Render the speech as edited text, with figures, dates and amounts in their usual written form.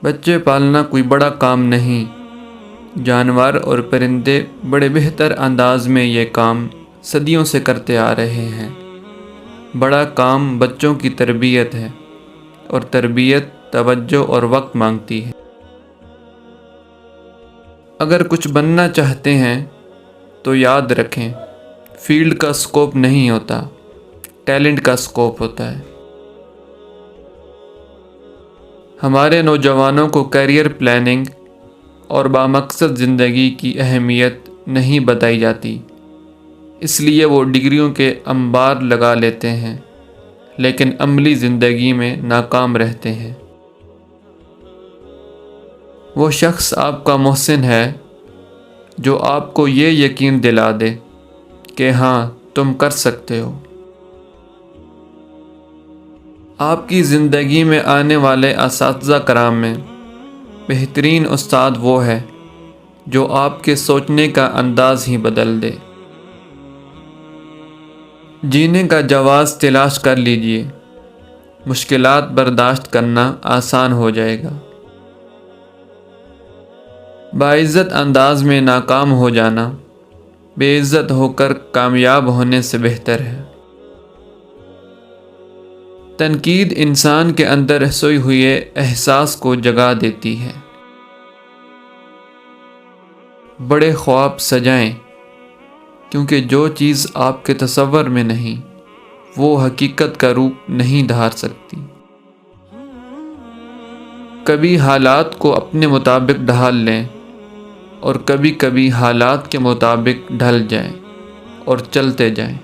بچے پالنا کوئی بڑا کام نہیں، جانور اور پرندے بڑے بہتر انداز میں یہ کام صدیوں سے کرتے آ رہے ہیں۔ بڑا کام بچوں کی تربیت ہے، اور تربیت توجہ اور وقت مانگتی ہے۔ اگر کچھ بننا چاہتے ہیں تو یاد رکھیں، فیلڈ کا سکوپ نہیں ہوتا، ٹیلنٹ کا سکوپ ہوتا ہے۔ ہمارے نوجوانوں کو کیریئر پلاننگ اور بامقصد زندگی کی اہمیت نہیں بتائی جاتی، اس لیے وہ ڈگریوں کے انبار لگا لیتے ہیں لیکن عملی زندگی میں ناکام رہتے ہیں۔ وہ شخص آپ کا محسن ہے جو آپ کو یہ یقین دلا دے کہ ہاں تم کر سکتے ہو۔ آپ کی زندگی میں آنے والے اساتذہ کرام میں بہترین استاد وہ ہے جو آپ کے سوچنے کا انداز ہی بدل دے۔ جینے کا جواز تلاش کر لیجئے، مشکلات برداشت کرنا آسان ہو جائے گا۔ باعزت انداز میں ناکام ہو جانا بے عزت ہو کر کامیاب ہونے سے بہتر ہے۔ تنقید انسان کے اندر سوئے ہوئے احساس کو جگا دیتی ہے۔ بڑے خواب سجائیں، کیونکہ جو چیز آپ کے تصور میں نہیں وہ حقیقت کا روپ نہیں دھار سکتی۔ کبھی حالات کو اپنے مطابق ڈھال لیں اور کبھی کبھی حالات کے مطابق ڈھل جائیں اور چلتے جائیں۔